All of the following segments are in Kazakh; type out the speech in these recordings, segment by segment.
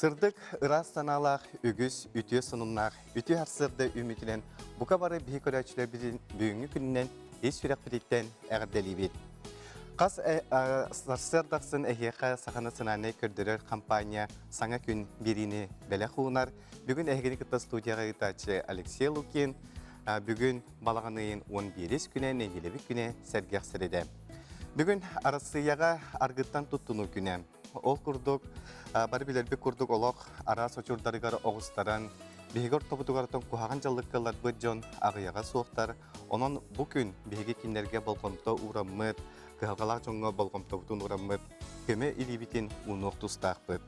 Sırdık ıras sanalaq ügüs ütüye sunumnaq ütü harsırda ümitilen bu kabarı büyük ölçüler büyüngü gününden hiç sürek biritten əğirdeliybet. Qas sırdaqsın əhiyaqa saxana sınanay kördürür kampanya sana gün birini bele xunar. Bugün əhiqini kıtta studiyaga gıtaçı Alexey Lukin. Bugün balağanayın 11 güne, negelebik güne sergiyaq sırede. Bugün arasıyaga argıttan tuttunu güne. Ol kurduk, bari bilerbi kurduk olaq, ara soçurdarıgar oğuztaran, bihigor toputugarıton kuhağın jallıkkalar bıdjon ağıyaga soğuktar. Onun bugün bihigi kinlerge bolqomta uğramıd, kıhalgalaq jonga bolqomta butun uğramıd, köme ilibitin unuq tustaqbıd.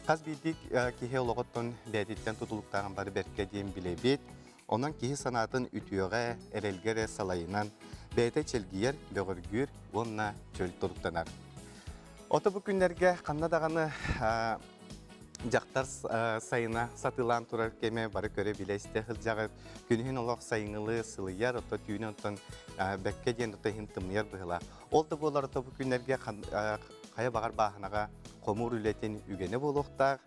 Qaz bildik kihe oloğutton bəditten tutuluqtağın bari berke diyen bilebit, onun kihi sanatın ütüyoga erelgere salayınan bəyte çelgiyer, böğürgür, onna çöl turuktanar. Oto bu günlerge qannadağını jaqtar sayına satılan turar keme barı köre bileste hıljağı günühün olaq sayınılı sılıyar oto tüyünü ondan bekke diyen oto hintımlıyar bıhıla. Oldu bolar oto bu günlerge qaya bağır bağınağa komur ületin ügene boluqtaq.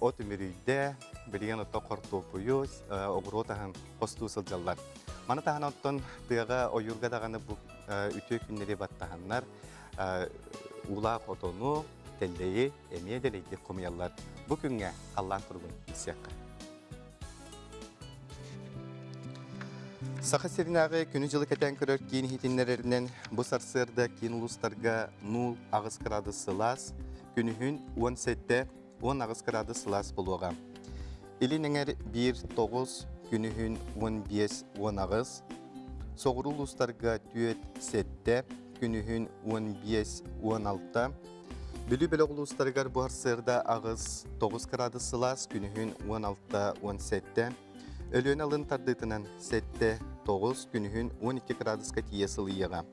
O tümürüyde bilgen oto qortopuyu oğuru otağın qostu sıljallar. Mana tahan ondan tıyağa oyurga dağını bu ütü günleri battağınlar. Ula otonu, telleyi, emeye deleydi komiyallar. Bugünge Allah'ın turgun isiyakka. Sağa serinağı günü jılık eten körör kiyin hitinlerinden bu sarsırda kiyin uluslarga 0 ağız kıradı sılas, günühün 17'de 10 ağız kıradı sılas buluğa. İlin eğer 1-9 günühün 15-10 ağız, soğuru uluslarga 4-7'de günühün 15-16. Bülü-bülü uluslargar bu harsırda ağız 9 kıradı sılas, günühün 16-17. Ölüyen alın tardıtının 7-9, günühün 12 kıradıska tiye sılıyığa.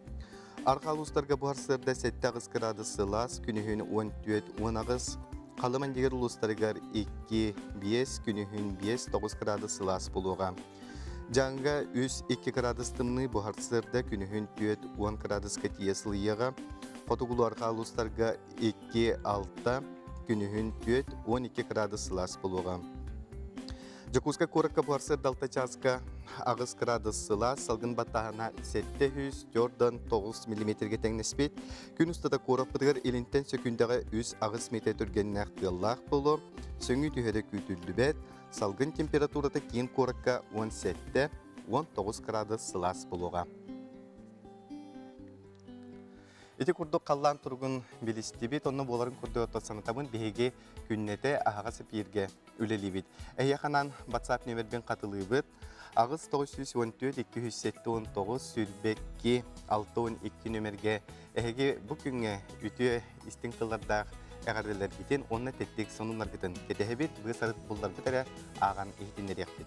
Arka uluslarga bu harsırda 7 ağız kıradı sılas, günühün 14-10 ağız. Kalıman diğer uluslargar 2-5, günühün 5-9 kıradı sılas buluğa. Janga 3-2 gradustımны bu harsırda günühün 4-10 graduska tiye sılıyığa. Qotugulu arka uluslarga 2-6, günühün 4-12 gradus sılas buluğa. Jakuska kurakka bu harsırda alta çazka ağız gradus sılas, salgın battağına 700-9 mm tengnespet. Gün ustada kurak bıdıgar elinten sökündağı 3 ağız metre türgenine aqtıyallaq bulu. Söngü tühede kütüldü bet. Salgın temperaturada kiyin kurakka 17-19 gradus sılas buluğa. Ити курдук қаллан тургун билистибит, онны боларын курду отосанытабын беге күннете ағаға сепирге үлелибит. Әйяқанан WhatsApp нөмербен қатылыбыт. Ағыз 914-207-19 сүрбекке 612 нөмерге әйге бұл күнге үті істің қылардағы әғарделер бітен, онны теттек сонунлар бітін. Кетехебет бұғы сарыт бұллар бітәрі аған ехтенер яқпет.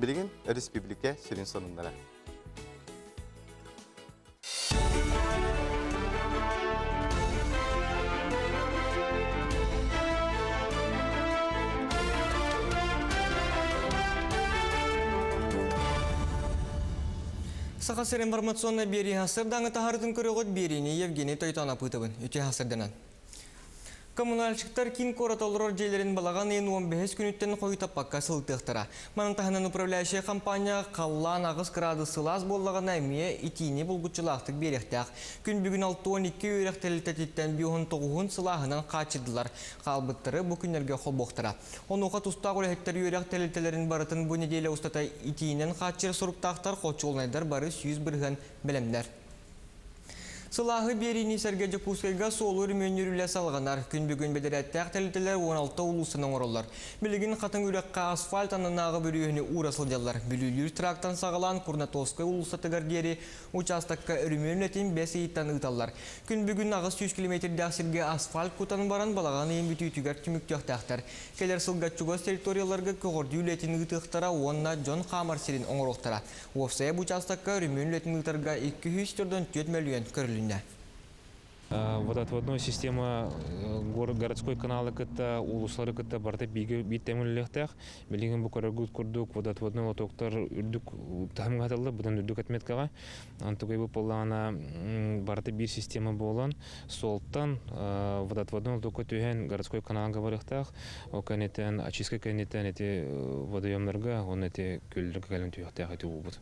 Білген Республика сүрін сонунлара. Сақасыр информационна бери хасыр даңы тахардың көрігіт беріне Евгений Тойтана пұтыбын, үте хасырдынан. Коммунальщиктар кин коратолрор жерлерин балаган ен 15 күнүттен кой таппакка сылтыктыра. Манын тахынан управляющая компания қаллан ағыз градус сылас боллаган әмие итини булгучылақтық беректяқ. Күн бүгін 6-12 өректелітеттен бүйін 9 сылағынан қачырдылар. Қалбыттыры бұл күнерге қолбоқтыра. Онуға тұстақ өректер өректелітелерін барытын бұл неделе ұстата итинен қачыр сұрыптақтар қочуылнайдар бары 100 бірген білімдер. Сылағы берini сәрге Жакускайга солу ремөнерілі салғанар. Күн бүгін бедереттәқ тәлітелер 16 ұлысының орылар. Білігін қатын үрекқа асфальт анынағы бүріғіне урасылдалар. Бүлілер трактан сағылан Курнатовскай ұлысатығар дері участакка ремөнлетін 5 еттен ұталар. Күн бүгін ағыз 100 км дәқсірге асфальт құтан баран балаған ең бүті үтігер түміктіқтақтар. Келер сылғатчуғыз территорияларға көғырды үлетін ұтықтара онына Джон Қамарсерін оңыроқтара. Офсая участакка ремөнлетін ұтарға 204 миллион көрілін. Водоотводная система городской каналы кытта, улуслары кытта барта бит темеллехтех, билеген бу көрөгүт курдук, водоотводной лотоктор үрдүк тахымгатылды, будан үрдүк отметкага. Антугай бу поллана барта бир система болон, солтан водоотводной лотокко түйен городской каналга барыхтах, оканетен очистка канетен эти водоемларга, он эти көлдөргө калын түйөхтех эти убут.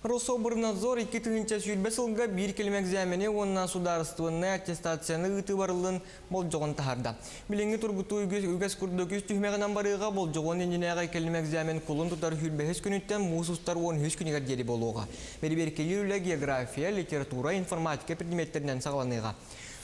Рособорнадзор 2020 жылга бир келмек зәміне онна сударыстывынна аттестацияны ыты барылын болжоғын тахарда. Биленги тургуту үгәс күрдөкүс түймегінен барыға болжоғын енжінеға келмек зәмен кулын тұтар хүрбәхес күніттен мусустар 13 күнігер дері болуға. Берберкелі география, литература, информатика предметтерінен сағыланыға.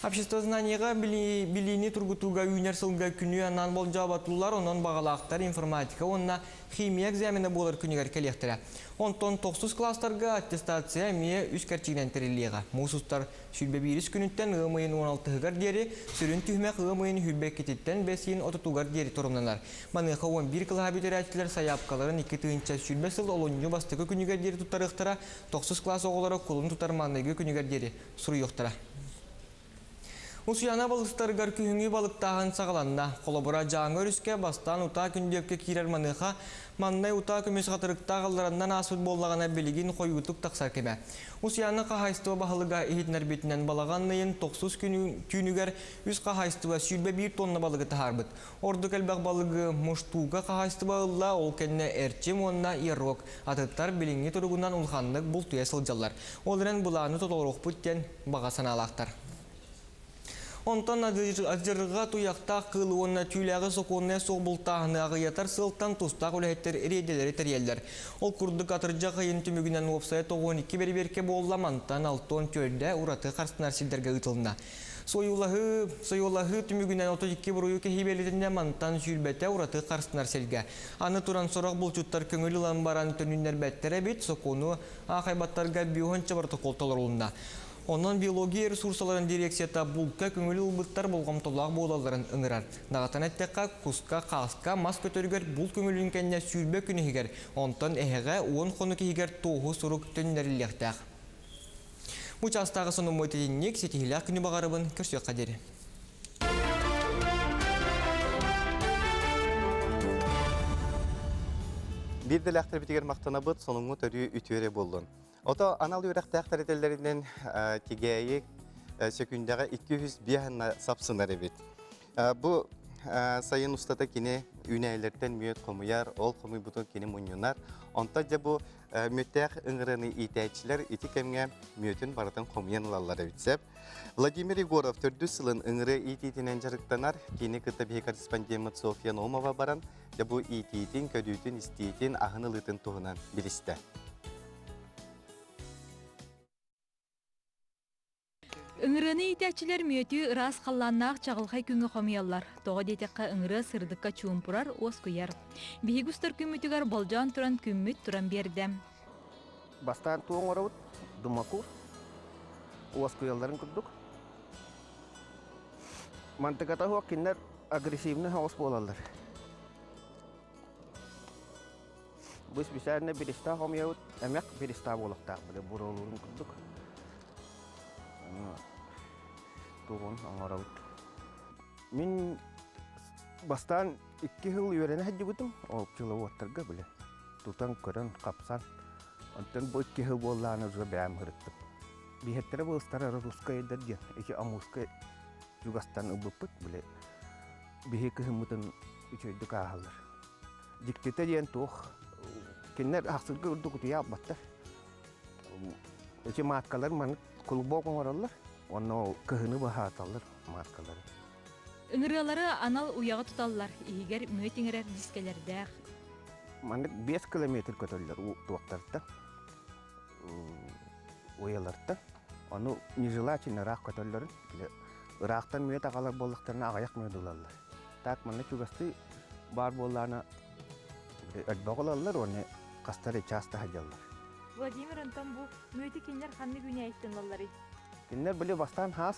Общество знанияға билини тургутуга универсалга күні анан болжабатулар, онан бағалақтар информатика, онна химия экзамены болар күнігер келектірі. Онтон 9 класстарға аттестация мие үз кәрчігінен тіріліға. Мусустар сүрбе біріс күніттен ғымайын 16-ғар дері, сүрін түймек ғымайын хүрбек кететтен 5-30-ғар дері тұрымнанар. Маныққа 11 қылға бетерәтілер саяпқаларын 2-түйінші сүрбе сыл олонжу бастығы күнігер дері тұттарықтыра, 9 класс оғылары қолын тұтар маңнайғы күнігер дері сұруйықтыра. Усуяна балыстаргар күхіңі балықтағын сағаланна. Қолабыра жаңы өріске бастан ұта күндепке кирер маныға, маннай ұта көмес қатырықта қалдарандан асыд болағана белігін қойғытып тақсар кеме. Усуяна қағайстыва бағылыға ехетнер бетінен балағаннайын 9 күнігер үз қағайстыва сүйбе 1 тонна балығы тахарбыт. Орды кәлбәқ балығы мұштуға қағайстыва ұлла ол кәнне әрчем онна еррок. Атыттар беліңі тұрғынан ұлғандық бұл түйе сылжалар. Олырын бұланы тұтолыруқ бүттен баға саналақтар. Онтан ажырға туяқта қылы онна түйләғі соқуынна соғбылтағыны ағыятар сылттан тұстақ өләйттер еределері тәрелдер. Ол күрдік атыржа қайын түмігінен опсайы 92 берберке болламантан 6 төрді ұраты қарсынар сілдерге ұтылына. Сойулағы түмігінен 32 бұрыю кехибелетінде мантан сүйілбәті ұраты қарсынар селге. Аны тұран сорақ бұл жұттар көңілі ламбаран түнінер бәттері бет соқуыны ағайбаттарға биоғын чабарты қолталар олында. Онан биология ресурсаларын дирекцията бұлқа көңілі ұлбыттар болғам толақ болаларын ұңырар. Нағатан әттеққа, құсқа, қасқа, мас көтөрігер бұл көңілін кәнне сүйірбе күнігер. Онтан әйіға 10 қоны кейгер тоғы сұрук түннәріліқтәқ. Мұчастағы соны мөйтеденнек сетихіләқ күні бағарыбын көрсек қадері. Бірді ләқтір бітігер мақтана бұд, соныңғы төрі үтіөре болдың. Ото анал үрәқтәқтар етелерінен тегейі секундяға 200 бияғына сапсынар ebit. Бұ сайын ұстата кені үнәйлерден мүйет қомыяр, ол қомый бұтын кені мұнюнар. Онта жа бұ мөттәқ ұңырыны итәйчілер ити кәмге мүйетін барытын қомыян лалары бітсеп. Владимир Егоров түрді сылын ұңыры итетінен жарықтанар, кені күтті бей корреспондент София Номова баран, жа бұ итетін, көдүйтін, істейтін, ағыны лытын тұғынан білісті. Үңіріні итәчілер мүйеті ұрас қалланнақ чағылғай күңі қомиялар. Тоға детеққа үңірі сырдыққа чуымпырар ос көйер. Бейгістер күмітігер болжан тұран күміт тұран бердім. Бастан туың орауыт, думакур, ос көйелдарын күрдік. Мантықата хуақ кеннер агрессивні ос болалар. Біз бісәріне біріста қомияуыт, әмек біріста болықтақ біле бұрылуын күрдік. Туғын аңырауыт. Мен бастан 2 жыл үйерені әді бұдым, ол жылы оттырға біле. Тұтан көрін, қапсан. Онтан бұл 2 жыл болағаны жүзі бәйім ғырыттым. Бейхеттері бұлыстары русқа едер ден, еші амусқа жүгастан ұбыппыт біле. Бейхекі ғымытын үшөйді қағалар. Диктеті ден тұқ, кеннер ақсырғы үрді күтіе аббаттар. Еші маткалар маны Кулбок оңаралар, оны көхіні бағаталар маткалары. Үңірелері анал уяғы тұталылар, егер мөтіңірер дискелердәқ. Мандық 5 километр көтөлілер туақтарда, ояларда. Оны нежелачын ұрақ көтөлілерін, ұрақтан мөт ағалар болықтарына ағаяқ мөт олалар. Так, маны чугасты бар болағына өтбағылалар, оны қастары часта хажалар. Владимир Антон бұл мөті кенлер қанны күні айттын лалары? Кенлер білі бастан хас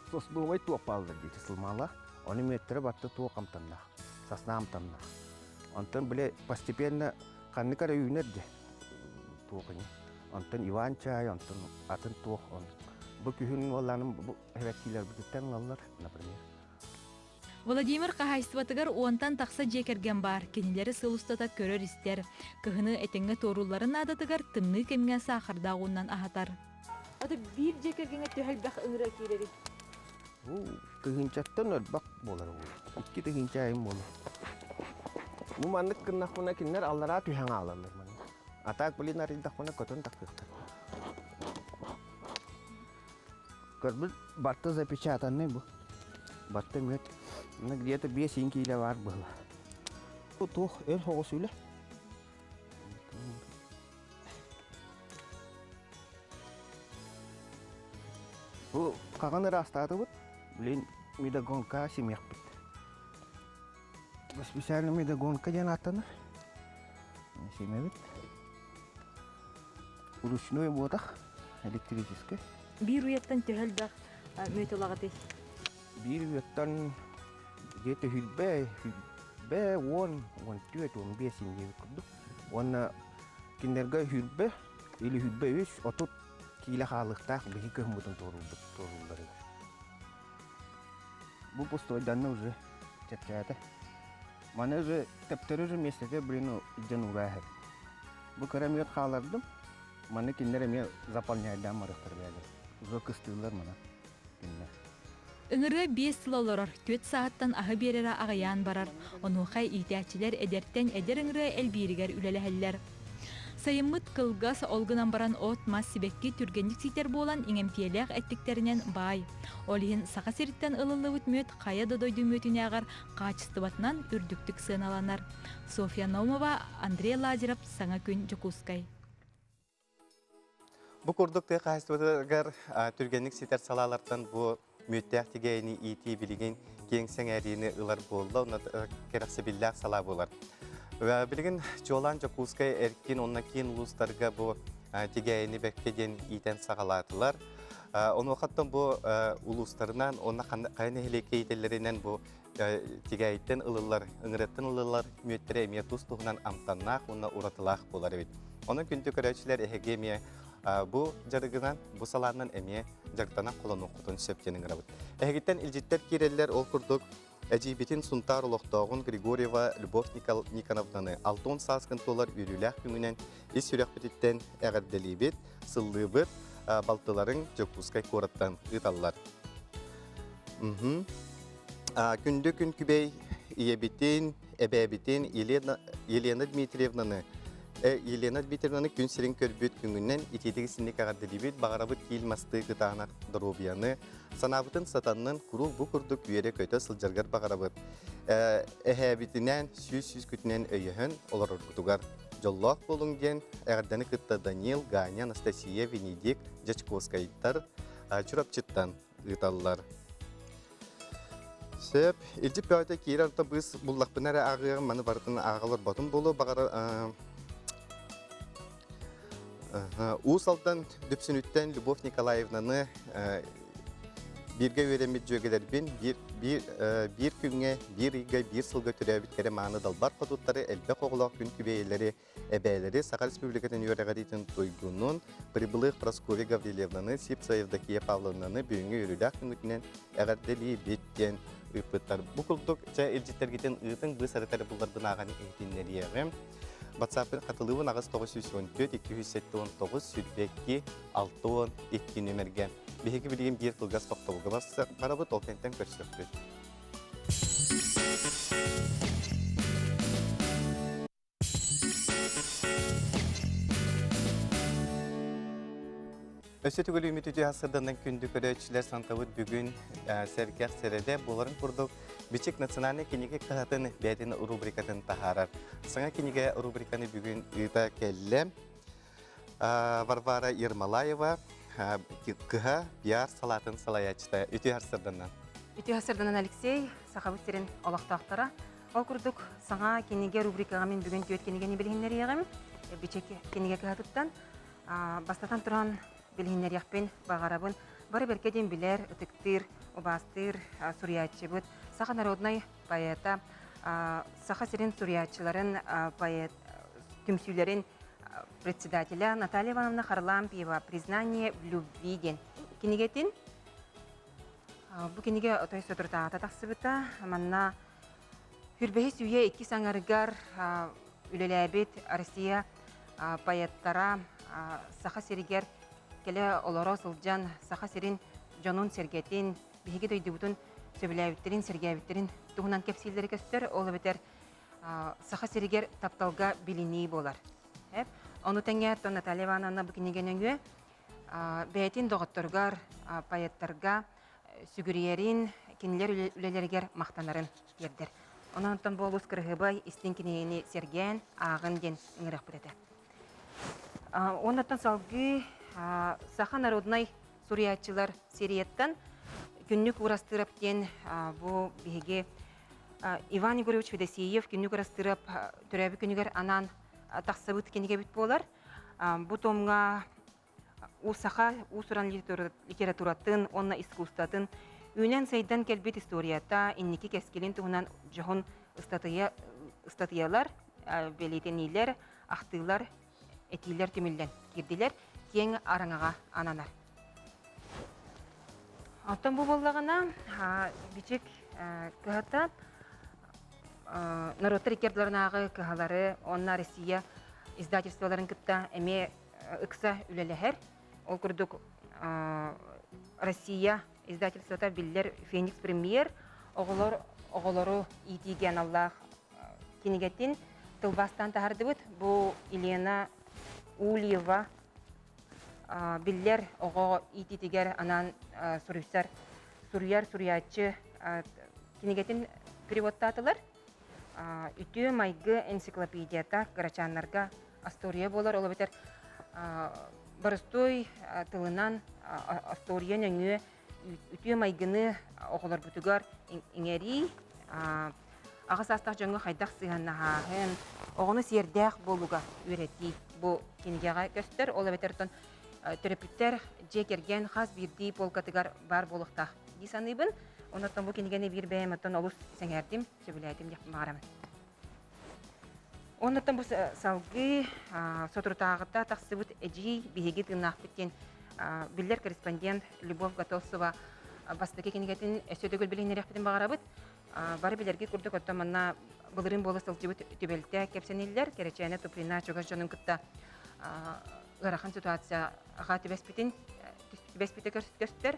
сослуғай туақ балдар дейді сылмала. Оны мөттері батты туақ амтанна, сасна амтанна. Онтан білі постепенно қанны кара үйінер де туақыны. Онтан Иван чай, онтан атын туақ, Bu kühün olanın bu hevekkiler bütütten alırlar, например. Владимир Кахайстватыгар уонтан тақса жекерген бар, кенелері сылыстата көрер істер. Кыхыны әтеңге торуларын адатыгар тымны кемген сақырдағуынан ахатар. Аты бір жекергенге төхәлбәқ ыңыра керері. Bu tığınçattan örbak bolar bu. İki tığınça ayım bolar. Bu manlık kırnak buna kinler allara tühen ağlarlar bana. Atak beli naridak bana koton taktıklar. Körbül battı zapechatan ne bu? Battı müet. Buna где-то 5 kilo var böyle. Bu tuh el hoğusuyla. Bu kaganı rastadı bu. Блин, медогонка семьях бит. Специально медогонка жанатаны. Семья бит. Ручной ботах, электрический. Бір уяттан төхәлбәқ мөйтолағаты. Bir yötten где-то hülbe, on tüet, on 5 gibi kurdu. Ona kinderga hülbe, ili hülbe 3, otut kila halıqtaq bihi köhmudun torulları. Bu постоянно уже чат-чата. Мана уже тептерер местеде блин иден урахет. Bu karamiyat halardım. Mana kinlere me zapanlaydan marıqtır bəydi. Уже кыстылар мана кинлер. Ыңыры 5 сылаларар, 4 сааттан ағы берері ағаян барар. Онуқай итәчілер әдерттен әдер ыңыры әлберігер үлеләхәлләр. Сайыммыт кылгас олгынан баран от мас сибекки түргенлік ситер болан иңемтиелек әттіктерінен бай. Олиын сақа серіттен ылылы өтмөт қая додойды мөтіне ағар қачыстыбатынан үрдіктік сыналанар. Софья Наумова, Андрей Лазеров, Саңа күн Жокускай. Бу курдукты кайстыбыгар түргенлик ситер салалардан бу мөттәк тигәйни ити билеген кеңсәң әрини ылар болды, оны керәксе билләк сала булар. Ва билеген Жолан Жокускай эркин оннан кийин улустарга бу тигәйни бәккеден итен сагалатылар. Оны вакыттан бу улустарынан онна кайны хелекейтелеринен бу тигәйттен ылылар, ыңыраттан ылылар мөттере метус тугынан амтаннак, онна уратылак булар бит. Оның күнтү көрәчләр эһегемия bu jarıgınan, bu salandan emiye jarıgtana kolon okutun söpkenin grabıt. Ehegitten ilcitter kireller ol kurduk. Ejibitin suntar oloqtağın Grigorieva Lubov Nikonovnanı 6 saskın tolar ürülək gününen is sürək bititten əğərdelibit, sıllыбıt, baltıların Jokuskay korattan ıtallar. Kündü gün kübey iyebitin, ebebitin Yelena Dmitrievnanı Yelena Dmitrievnanı gün sirin körbüt gününden itetigisini kağırdelibit, bağırabıt kilmastığı gıdağınak Dorobyanı, sanabıtın satanının kuru bu kurduk üyere köyde sılcargar bağırabıt. Ehebitinden süz kütünen öyühün olar orkutugar. Jolloq bolungen əğərdəni kıtta Daniel, Ganya, Anastasiya, Venedik, Jachkovskaytlar çurapçıttan ıtallar. Söp, ilci pöyde kiyir arda biz bullaqpınara ağıyan manı barıtın ağalar batın bolu bağırı Usaldan düpsünütten Lubov Nikolayevna'nı birge öğrenmit jögelerbin bir günge, bir iga, bir sılga türebitkere mağını dalbar kodutları elbek oğulaq gün kübeyleri, ebeyleri Sakar Respublika'nın yöreğaditin tuygunun Pribılıq Praskovya Gavrilevna'nı, Sipsayev'daki Pavlovna'nı büyüngü yürülək gününden eğerdeli bitten ıpıtlar. Bu kulduk ilcitler giten ıtın bu sarıtarı bulardan ağani eğitimleri yeğim. WhatsApp'ın katılığın ağız 914-279 sütbekki 612 nömerge. Biheki bilgin bir kılgaz baktavuga bassa karabı tolkenten körsöktü. Ösötügülü ümitücü hasırdandan kündük ödöçüler santavut bugün serkek serede buların kurduk. Biçik nasyonalne kinige kıhatın bədin rubrikatın taharar. Sana kinige rubrikanı bugün ıta kellem. Varvara Yermalayeva kıha biyar salatın salayaçta. Ütü hasırdandan. Ütü hasırdandan Alexey, sahabıt serin olaqtaqtara. Ol kurduk sana kinige rubrikamin bugün tüet kinige ne bilhinleri yağım. Biçik kinige kıhatıttan. Bastatan turan bilhinler yakpin, bağarabın. Bari berkedin biler, ıtıktır, obastır, suriyatçı bud. Saha narodnay bayata, saha serin suriyatçıların bayat tümsülerin председателя Наталья Ивановна Харлампиева признание в любви день. кинигетин бу киниге отой сөтүртаата тахсыбыта манна хүрбэхис үйе 2 саңарыгар үлеләбит Россия паяттара саха сиригер келе олоро сылжан саха сирин жонун сергетин биһиги дойдубутун сөбүләбиттерин сергәбиттерин тугунан кепсилдери көстөр ол бетер саха сиригер тапталга билини болар. Оны тәңгә то Наталья Ивановна бу кинигенеңгө бәйтин доготторгар паяттарга сүгүриерин кинилер үлелергер мактанарын бердер. Онан болус кыргыбай истин кинигени серген агын ден ыңырак билете. Оннан салгы саха народный суриятчылар серияттан күннүк урастырып ден бу биге Иван Егорович Федосеев күннүк урастырып төрөбү күнүгөр анан тахсыбыт кениге бит болар. Бу томга усаха усуран литературатын, онна искусстватын үнен сайдан келбит историята инники кескелин тугунан жохун статьялар, белетенилер, ахтылар, этилер тимиллен кирдилер, кең араңага ананар. Аттан бу боллагана бичек кыхата народтар икердларынагы кыхалары, онна Россия издательстволарын кытта эме ыкса үлелехер. Ол курдук Россия издательствота биллер Феникс премьер оголору итиген Аллах кинигеттин тылбастан тахардыбыт. Бу Елена Ульева биллер ого ититигер анан суруятчы кинигеттин переводтатылар. Үтү майгы энциклопедията карачаннарга астория болар. Ол бетер барыстой тылынан астория нөңү үтү майгыны оголор бутугар иңери агас астак жөнгө хайдак сыганнаһын огону сердэх болуга үйрөти бу кинигега көстөр. Ол бетерден терапевттер жекерген хас бирди полкатыгар бар болуктак дисаныбын. Онотон бу кинигени бир бейметтен олус сеңердим сөбүләйтим деп барамын. Онотон бу салгы сотрутагыта таксыбыт эжи биһиги тынак биткен биллер корреспондент Любовь Готовцева бастыки кинигетин өсөдөгөл билинерек битен багарабыт. Бары билерге курдук оттоманна былырын болу сылжыбыт төбелте кепсениллер керечене туприна чөгөс жонун кытта ырахан ситуация гатыбеспитин беспите көстөр.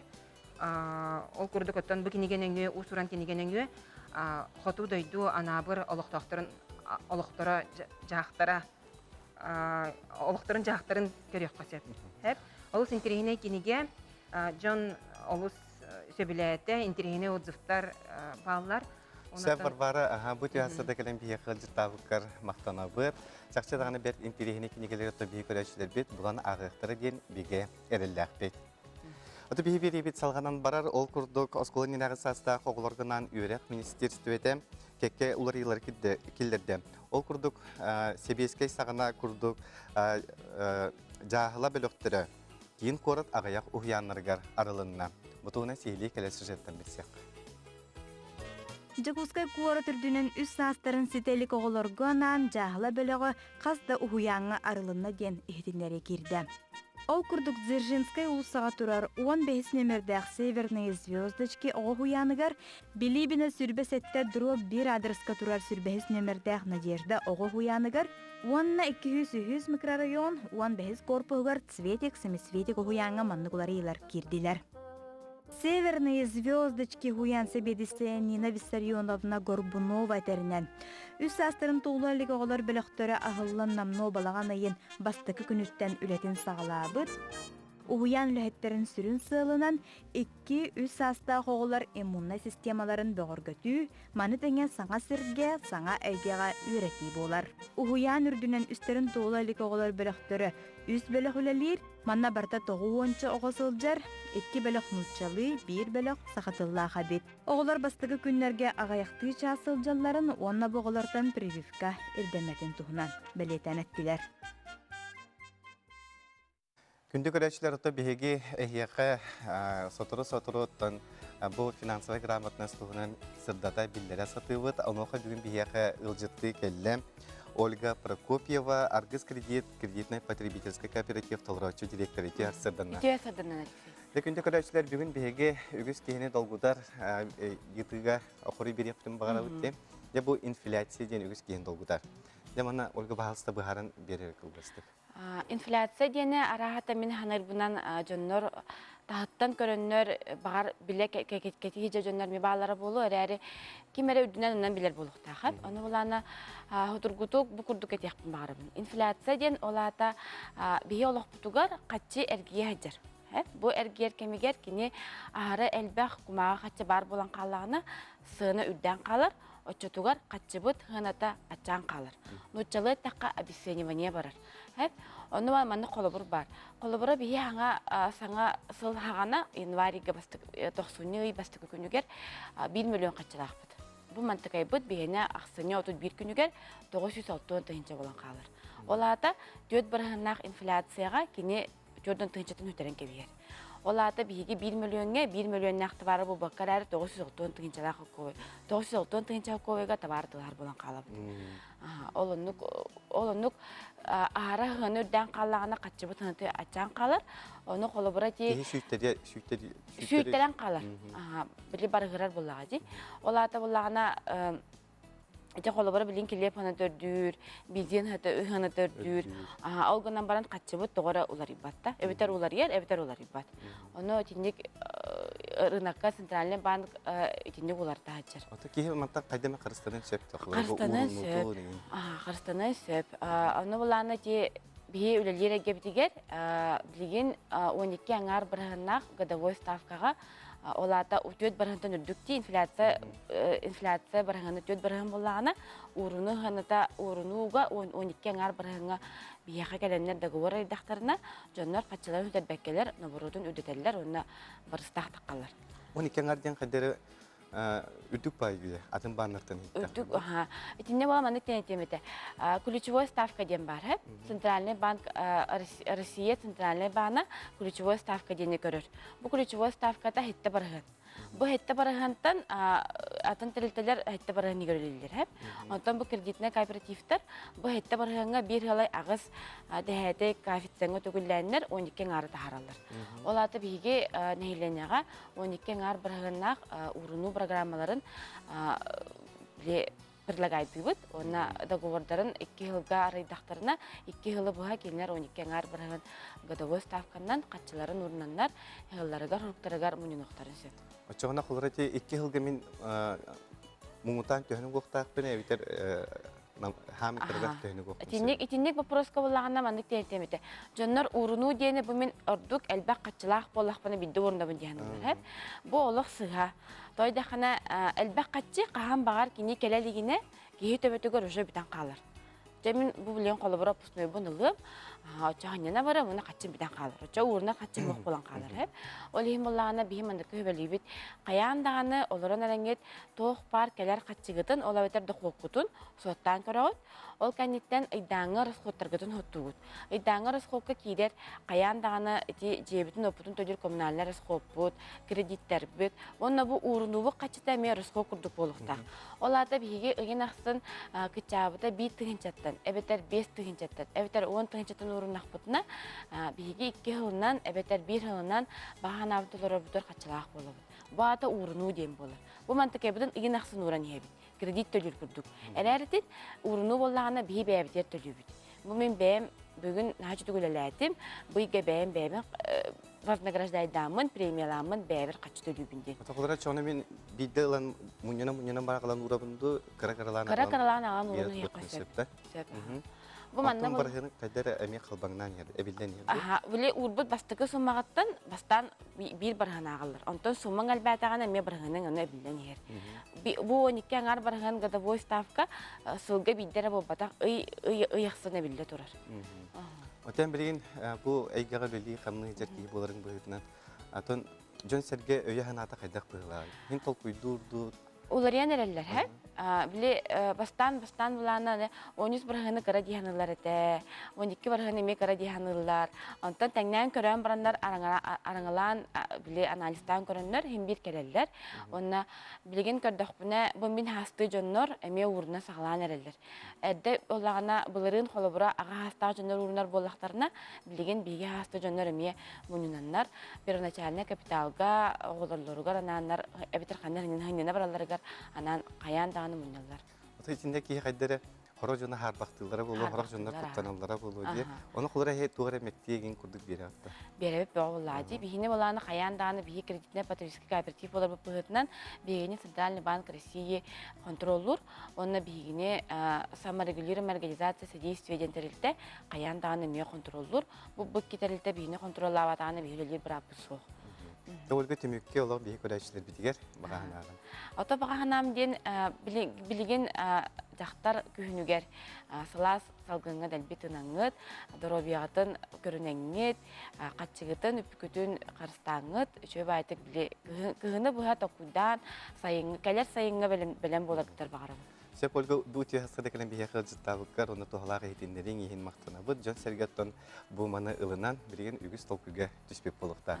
Ол курдук оттон бу кинигенеңгө усуран кинигенеңгө хоту дойду анабыр олохтора жактарын көрөк касет. Олус интерегине киниге Джон олус сөбүләте интерегине отзывтар баллар. Сәфәр бары бу тиһасында келен бие кылжыттагыккар мактанабыт. Чакчадаганы бер интерегине кинигелер табии көрәчләр бит, булан агыктыры ден биге эрелләк бит. Аты бии бит салганан барар ол курдук осколонинагы саста коглоргынан үйрәк министерствете кекке улар йыллар килдерде. Ол курдук себескей сагана курдук жахыла бөлөктөрө кийин корот агаяк уяннаргар арылынна. Бутуна сейли келе сюжеттен билсек. Жагускай куара түрдүнен үс састарын сителик оголоргонан жахыла бөлөгө касда уянга арылынна ден ихтинери кирди. Ол курдук Дзержинскай улусага турар 15 номердах Северные звездочки огуяныгар Билибина сүрбесетте дро бир адреска турар 15 номердах Надежда огуяныгар Уанна 200 микрорайон 15 корпугар Цветик семисветик огуянга манныгуларыйлар кирдилер. Северные звездочки хуян себедисте Нина Виссарионовна Горбунова теринен. Үс астырын тоуларлык оголор бөлөктөрө ахыллан намно балаган айын бастыкы күнүттен үлетин сагалабыт. Уян лөһеттерин сүрүн сылынан 2-3 аста оголор иммунный системаларын бөгөргөтүү, маны теңен саңа сирге, саңа өйгега үйрөти болар. Уян үрдүнөн үстерин тоуларлык оголор бөлөктөрө үс бөлөк үлелир, манна барта тогуонча огосылжар, 2 бөлөк нучалы, 1 бөлөк сахатылла хабит. Оголор бастыгы күннерге агаяктыы чаасылжалларын онна боголортан прививка ирдеметін туһунан белетен еттилер. Күндү көрәчләр өтө биһиги эхияка сотору-соторуттан бу финансовый грамотность туһунан сырдата биллере сатыбыт. Оноха бүгүн биһияка ылжытты келле Ольга Прокопьева, Аргыс кредитный потребительский кооператив толгорочу директоры Тиарсырдана. Лекүнде көрәчләр бүгін беге үгіз кейіне долгудар йытыга оқыры бір ептің бағара өтті. Де бұл инфляция ден үгіз кейін долгудар. Де мана Ольга Бағалыста бұхарын берер қылғыстық. Инфляция дені арахата мен ханыр бұнан жоннор тахыттан көріннөр бағар біле кетеге жоннор ми бағалары болу, әрі кемері үдінен онан білер болуқ тақып. Оны оланы худургутук бұкурдук етеқпін бағарыбын. Инфляция ден олата бейе олық бұтуғар қатчы әргие хаджар. Бұл әргер кемегер кені ағары әлбәқ құмаға қатчы бар болан қалағына сığına үдден қалар, отчетугар қатчы бұт ғыната атчан қалар. Нұтчалы таққа обесценивание барар. Оны манны қолыбыр бар. Қолыбыры бейе саңа сыл хағана январиға 90 бастық күнігер 1 миллион қатчылақ бұд. Бұл мантықай бұд бейіне ақсыне 31 күнігер 960 түйінші болан қалар. Олата дөт бірғынақ инфляцияға кені жордан түйіншетін өтерін кебегер. Олата бейге 1 миллион нақты бары бұл баққар әрі 960 түйіншілақ көй. 960 түйіншілақ көйге табары тылар болан қалап. Олынық ағара ғыны үрден қалағына қатшы бұт ғыны атчан қалар. Оны қолы бұра де... Сүйіктерен қалар. Білі бары ғырар болаға де. Олата болағына... Эти холобары билин келеп хана төрдүр, бизен хана төрдүр. Алгынан баран катчыбыт тогора улар ибатта. Эбетер улар ер, эбетер улар ибат. Оны тинник рынокка центральный банк тинник улар таачар. Ото кие манта кайдаме Кыргызстандан сөп тохлар. Кыргызстандан сөп. Аны буланы ти бие үлелер гебдигер билген 12 аңар биргеннак годовой ставкага олата өтөт баргантан үрдүкти инфляция барганы өтөт барган боллагана уруну ханата урунуга 12 аңар барганга бияха келеннер договор айдактарына жоннор качалар өтөт беккелер ноборудун өдөтеллер онна барыстак таккалар. 12 аңарден кадары үрдүк байгы атын баннартан үрдүк итинне бала маны тенетемете ключевой ставка ден бар центральный банк Россия центральный бана ключевой ставка дени көрөр. Бу ключевой ставката хетте барган. Бу хетте баргантан атын тилтелер хетте барганы көрөлүлөр. Онтон бу кредитный кооперативтер бу хетте барганга бир халай агыс дехете коэффициентге төгүлләннәр 12 аңар тахаралар. Олаты биге нейленяга 12 аңар барганнак уруну программаларын предлагает бит. Она договордарын 2 жылга арайдактарына 2 жылы буга келнер 12 аңар барган годовой ставкандан катчыларын урунаннар жылларыгар хуктарыгар муниноктарын сөт. Очогона кулрати 2 жылга мен муңутан төһөнү гоктакпын эбитер Итинник вопроска боллагана мандык тенетемете. Жоннор уруну дени бу мен ордук элбак катчылак боллакпаны бидде орындабын дегенdir. Бу олох сыга. Тойда хана элбак катчы кахан багар кини келелигине кии төбөтөгөр уже битен калар. Жемин бу билен колобора пустной бунылып, чагынына бара муна катчын битен калар. Очо урна катчын мок болан калар. Ол хим боллагана бихи мандык көбөлүбүт. Каяндаганы олорон араңет тоох пар келер катчыгытын ола бетер докукутун соттан көрөгөт. Ол каниттен ыйдаңы расходтаргытын хоттугут. Ыйдаңы расходка кидер каяндаганы эти жебитин опутун төдүр коммунальный расходбут, кредиттер бит. Онна бу урунубу качыта ме расход курдук болукта. Олата биги ыгынаксын кычабыта 1 тыгынчаттан, эбетер 5 тыгынчаттан, эбетер 10 тыгынчаттан урунакпытына биги 2 жылынан, эбетер 1 жылынан баханабытылар бутор качылак болобут. Бу ата уруну дем болор. Бу мантыкебиден ыгынаксын уран ебит. Кредит төлүр күрдүк. Эләртин уруну боллагана бии бәбитер төлүбүт. Бу мен бәм бүгүн хачы түгүлеләтим. Буйга бәм вознаграждайдамын, премияламын бәбир качы төлүбүнден. Атакулара чоны мен биддалан муняна баргалан урабынды каракаралан алган уруну якасып. Бу манна барганы кадер эме калбаңнан еді, эбилден еді. Биле урбут бастыкы суммагаттан бастан бир баргана агалар. Онтон суммаң албатаган эме барганын аны эбилден ер. Бу 12 аңар барган годовой ставка сылга биддере болбата ыйыксына билде турар. Отен билген бу эйгага били хамны жерки боларын быгытынан. Атон жон серге өйө ханата кайдак быгылар. Хин толкуйдурду Улар янереллер, Биле бастан булана 13 барыгыны кара диһанылар эте. 12 барыгыны эме кара диһанылар. Онтан тәңнән көрән барандар араңалан биле анализтан көрәннәр һәм бир келәлләр. Онна билеген көрдәхпенә бу мин хасты җоннор эме урына саглан эрелләр. Әдә олагана булырын холобура ага хаста җоннор урыннар боллактарына билеген биге хаста җоннор эме мунунаннар первоначальный капиталга оголорларга ананнар эбитер ханнар ханнана бараларга анан каян даны мунналар. Ото içinde ki haydere horojuna harbaqtıllara bolu, horojunlar tuttananlara bolu diye. Onu kulara he tuğra mektiğin kurduk bir hafta. Беребеп боллади. Бихине боланы каян даны бихи кредитный потребительский кооператив болар бу пыгытынан бигине Центральный банк России контроллур. Онна бигине саморегулируемая организация содействия дентерилте каян даны ме контроллур. Бу кетерилте бигине контроллаватаны бигилер брапсо. Тәвөлгө төмөккө олар бии көрәчләр битигәр баганаган. Ата баганам ден билеген жактар күһүнүгер сылас салгынга дэлбитинаңыт доробиятын көрүнәңет катчыгытын үпкүтүн карстаңыт чөб айтык биле кыгыны буга токудан сайын келер сайынга белем болактар багарам. Сеп ольга бути хасыдакын бии хәҗиттагыккар оны тохлага хитиннәрен иһин мактана. Бу Жон Сергаттан бу маны ылынан билеген үгүс толкуга түспек булыкта.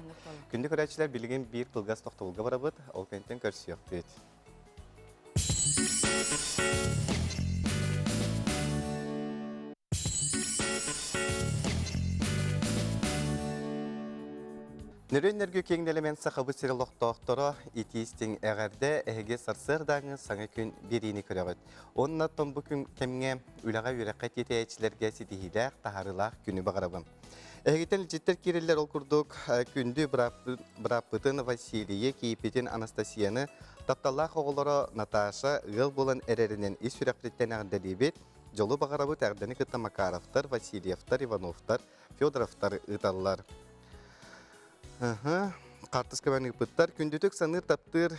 Күндә көрәчләр билеген бир кылгас токтолга барабыт, ол кенттен көрсөк бит. Нөрөннәргә кеңдәлемен сахабы сирелок тохтора итистин әгәрдә әге сарсырдаңы саңа күн берини көрәгәт. Оннан бу күн кемгә үләгә юрәкәт етәчләргә ситиһиләр таһарылах күне багарабым. Әгетен җиттер кирелләр ул курдук күндү брапытын Василия кипетен Анастасияны тапталлах оглары Наташа гыл булан эреренен ис юрәкәттән әгәрдәлибет жолу багарабы тәгъдәне кытта Макаровтар, Васильевтар, Ивановтар, Федоровтар ыталлар. Картыс көбәнек пыттар күндүтүк саныр таптыр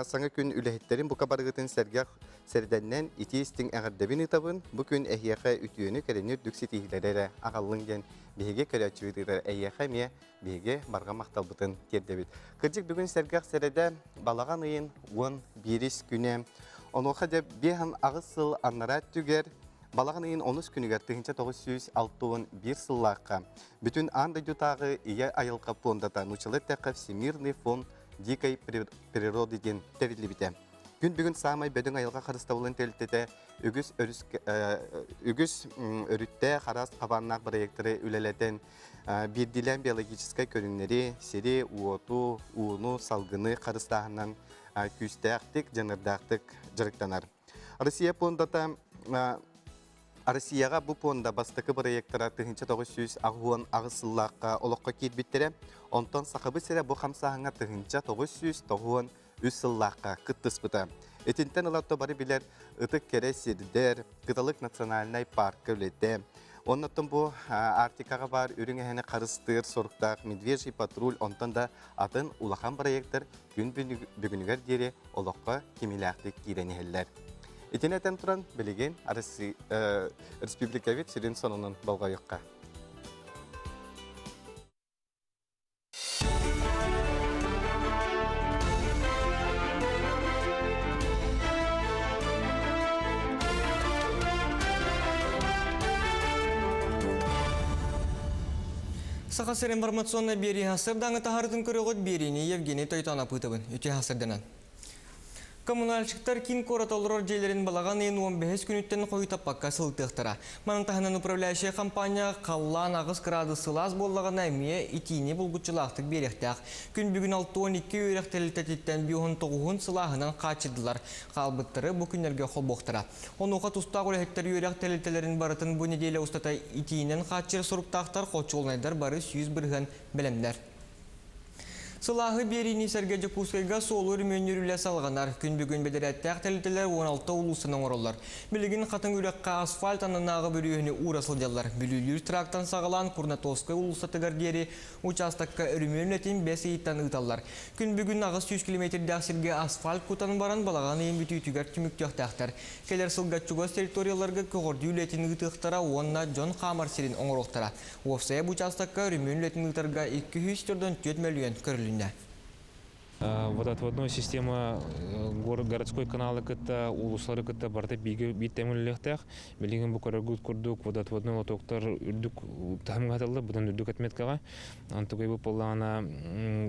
саңа күн үләһеттерин бу кабарыгытын сәргәх сәрдәннән итистин әгәрдәбин итабын бу күн әһияхә үтүөнү кәренер дүкситиһиләре агаллынган биһиге көрәчүдер әһияхә ме биһиге барга макталбытын тердебит. Кырҗык бүгүн сәргәх сәрәдә балаган ыйын 11 күнә онуха деп беһан агысыл аннара түгәр балаган ыйын 10 күнүгә 1961 сыллакка бүтүн анда ютагы ия айылка фондата нучылык Всемирный фонд дикой природы ден терилибите. Күн бүгүн самай бөдүн айылга карыстабылын телтете үгүс өрүттө харас кабаннак проекттери үлелетен бирдилен биологический көрүннери сири уоту ууну салгыны карыстагынан күстәктик жанырдактык жарыктанар. Россия фондата Россияга бу фонда бастыкы проекттара 1900 агуан агысыллакка олокко кирбиттере, онтон сахабы сере бу хамсаһыңа 1900 үсыллакка кыттыспыта. Этинтен алатта бары билер ытык кересидер, Кыталык национальный парк өлете. Оннотон бу Арктикага бар үрүңэһэне карыстыр соруктак медвежий патруль онтон да атын улахан проекттер күн бүгүнүгөр дири олокко кимилактык киренехеллер. Итинетен туран билеген республикавит сирен сонунун балгайыкка. Сахасыр информационна бери хасыр даңы тахардың көрігіт беріне Евгений Тойтана пытыбын, үте хасырдынан. Коммунальщиктар кин коратолорор жерлерин балаган ен 15 күнүттен кою таппакка сылтыктыра. Манын тахынан управляющая компания қаллан ағыз градус сылас боллаган әмие итини булгучылактык беректак. Күн бүгүн 6-12 өректелитеттен бүйхун тоғуын сылахынан качырдылар. Қалбыттыры бу күнерге холбоқтыра. Онуға тустақ өректер өректелителерин барытын бу неделе устата итинен качыр суруктактар кочолнайдар бары 100 бірген білемдер. Сылағы берини сәргеде кускайга солу ремөнерілі салғанар. Күн бүгін бедереттәк тәлітелер 16 улысының оролар. Білігін қатын үрекқа асфальт анынағы бүріғіне урасылдалар. Бүлілер трактан сағылан Курнатовскай улысатығар дері участакка ремөнлетін 5 иттан ұталар. Күн бүгін ағыз 100 км дәқсірге асфальт құтан баран балаған ең бүті үтігер түміктіқтақтар. Келер сылгатчугас территорияларға көғырды үлетін ұтықтара онына Джон Хамар серін оңыроқтара. Офсая участакка ремөнлетін ұтарға 204 миллион көрілін. Водоотводная система городской каналы кытта улуслары кытта барта бит темеллехтех билеген бу көрөгүт курдук водоотводной лотоктор үрдүк тахымгатылды будан үрдүк этметкага антугай бу поллана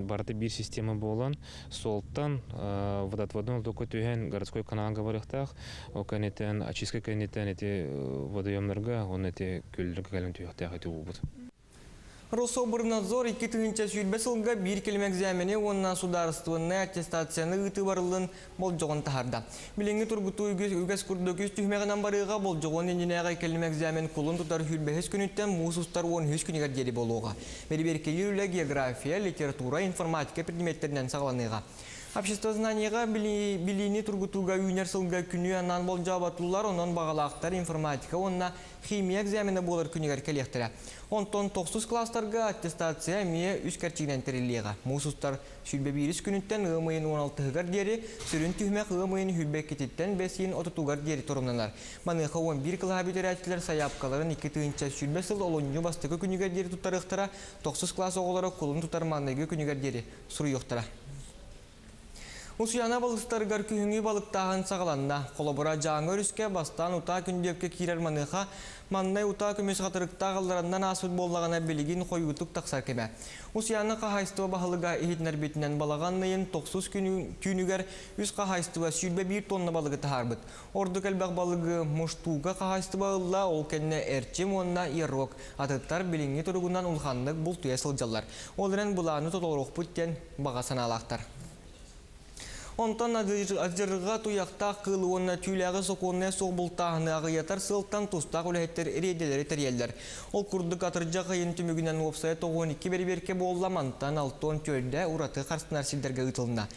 барта бир система болон солтан водоотводной лотокко түйен городской каналга барыктах оканетен очистка канетен эти водоемнарга он эти көлдөргө калын түйөктех эти убут Рособорнадзор 2000 жылга бир келмек зәміне онна сударыстывынна аттестацияны ыты барылын болжоғын тахарда. Биленги тургуту үгәс күрдөкүс түймегінен барыға болжоғын енжінеға келмек зәмен кулын тұтар хүрбәхес күніттен мұсустар 13 күнігер дері болуға. Берберкелі география, литература, информатика предметтерінен сағыланыға. Общество знанияға билини тургутуга универсалга күні анан болжабатулар, онан бағалақтар информатика, онна химия экзамены болар күнігер келектірі. Онтон 9 класстарға аттестация мие үз кәрчігінен тіріліға. Мұсустар сүлбе біріс күніттен ғымайын 16-ғар дері, сүрін түймек ғымайын хүлбек кететтен 5-30-ғар дері тұрымнанар. Маныққа 11 қылға бетерәтілер саяпқаларын 2-түйінші сүлбе сыл олонжу бастығы күнігер дері тұттарықтыра, 9 класс оғылары қолын тұтар манығы күнігер дері сұруйықтыра. Усуяна балыстаргар күхіңі балықтағын сағаланна. Қолабыра жаңы өріске бастан ұта күндепке кирер маныға, маннай ұта көмес қатырықта ғалдарандан асыд болағана белігін қойғытып тақсар кеме. Усуяна қағайстыва бағылыға ехетнер бетінен балағаннайын 9 күнігер үз қағайстыва сүлбе 1 тонна балығы тахарбыт. Орды кәлбәқ балығы мұштуға қағайстыва ұлла ол кәнне әрчем онна еррок. Атыттар беліңі тұрғынан ұлғандық бұл түйе сылжалар. Олырын бұланы тұтолыруқ бүттен баға саналақтар. Онтан ажырға туяқта қылуына түйләғі соқуына соғбылтағыны ағыятар сылттан тұстақ өләйттер рейделері тәрелдер. Ол күрдік атыржа қайын түмігінен опсая 92 берберке болламантан 6 төрді ұраты қарсынар сілдерге ұтылына.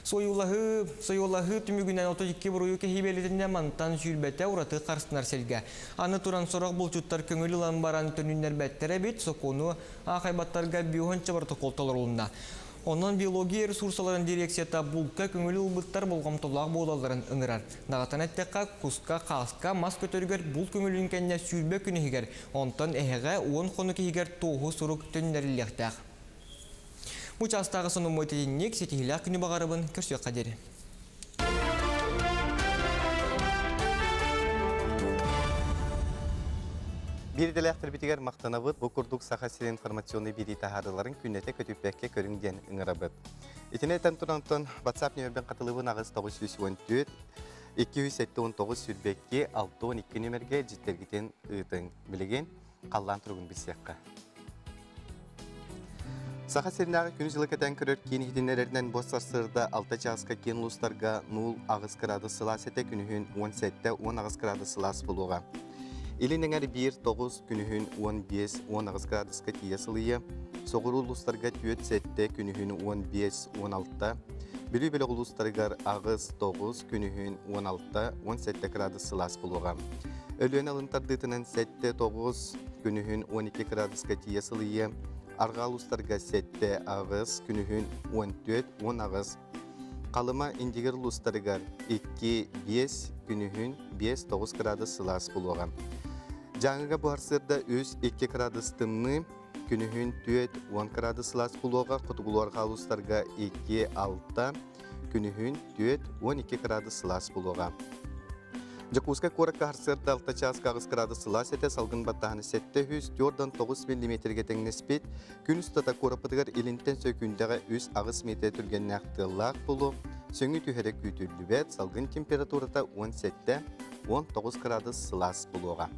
Сойулахы түмігінен 32 бұрыю кехибелетінде мантан сүйлбәті ұраты қарсынар селге. Аны туран сорақ бұл жұттар көңілі ламбаран түнінер бәттері бет соқуыны ағайбаттарға биоғын чабарты қолталар олында. Онан биология ресурсаларын дирекцията бұлқа көңілі ұлбыттар болғам толақ болаларын ұңырар. Нағатан әттеққа, құсқа, қасқа, мас көтөрігер бұл көңілін кәнне сүрбе күнігер. Онтан әйіға 10 қоны кейгер тоғы сұрук түннәріліқтәқ. Мұчастағы соның мөйтедіннек сетігілі күні бағарыбын көрсек қадері. Берделәқтір бітігер мақтанабыд, бұл күрдік сақасыр информационный бири тахадыларын күннете көтіппәкке көрінген ұңырабыд. Етіне әтен тұрантын WhatsApp нөмірбен қатылыбын ағыз 914 279 сүрбекке 612 нөмірге жеттергітен ұйтың білеген қаллан тұрғын білсеққа. Сақасырынағы күні жылы кәтен көрір кейін хидинерерінен босарсырда 6 часқа кен ұлыстарға 0 ағыз қырады сылас еті күнігін 17-10 ағыз қырады сылас болуға. Илинеңер 1-9 күнігін 15-10 ағыз градусқа тиесіліе, соғыр ұлыстарға 4-7 күнігін 15-16, білі-білі ұлыстарғар ағыз 9 күнігін 16-17 градус сылас болуға. Өліен алынтардытының 7-9 күнігін 12 градусқа тиесіліе, арға ұлыстарға 7 ағыз күнігін 14-10 ағыз. Қалыма индигер ұлыстарғар 2-5 күнігін 5-9 градус сылас болуға. Жаңыға бұғарсырда өз 2 градустымны күнігін 4-10 градус сылас болуға, құтығылуарға ұлыстарға 2-6 күнігін 4-12 градус сылас болуға. Жакуска коракка харсырда 6 часқа ағыз градус сылас еті салғын баттағыны 7-9 мм-ге тәңнеспет, күн ұстата корапыдығар елінтен сөйкіндіға өз ағыз метр түрген нәқтылақ болу, сөңі түйірі күйтілі бәт, салғын температурата 17-19 градус сылас болуға.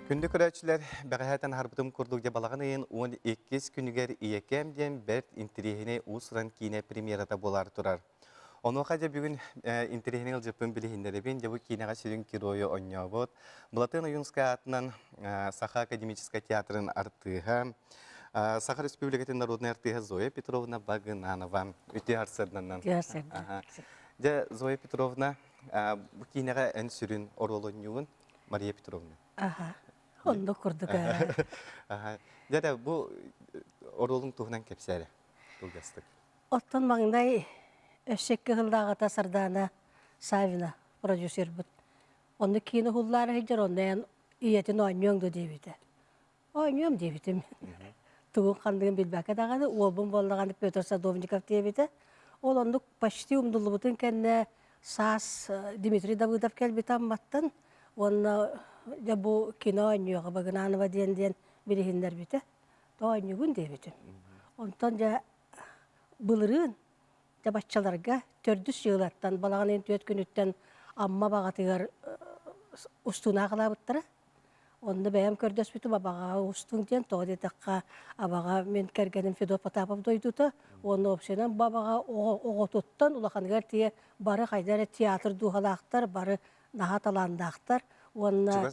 Күнді көрәтшілер бәғәйтен харбытым күрдік де балаған ең 12 күнігер иекемден бәрт интерегіне ұсыран кейіне премьерата болар тұрар. Оны қаде бүгін интерегіне ұлжыпын білігіндері бен де бұл кейінеға сүрін керойы оңя бұд. Бұлатын ұйынсқа атынан Саха академический театрын артыға, Саха Республикатын народный артыға Зоя Петровна Багынанова. Үте арсырнанан. Зоя Петровна, бұл кейінеға ән сүрін оролын Мария Петровна. Онды күрдік. Дәді, бұл оролың туғынан кепсәрі бұлдастық? Оттан маңдай өшекке ғылдағы тасырдана Савина продюсер бұд. Онды кейіні ғыллары хеджер, ондан иетін ойнуңды дейбіді. Ойнуым дейбіді мен. тугун хандыгын билбәкә даганы, олбун боллаганы Петр Садовников дебите. Ол ондук почти умдулубутун кенне сас Дмитрий Давыдов келбит амматтан, онна да бу кино ойнуга Багананова ден билихиндер бите. То ойнугун дебите. Онтон да былырын да баччаларга 400 жылаттан балаганы 4 күнүттен амма багатыгар устуна калабыттыра. Онда бәйәм көрдөс биту бабага устун ден тоодетакка абага мен кергеним Федор Потапов дойдута. Оны опсенен бабага оготуттан улахангар тие бары кайдары театр духалактар, бары наха таландактар. Онна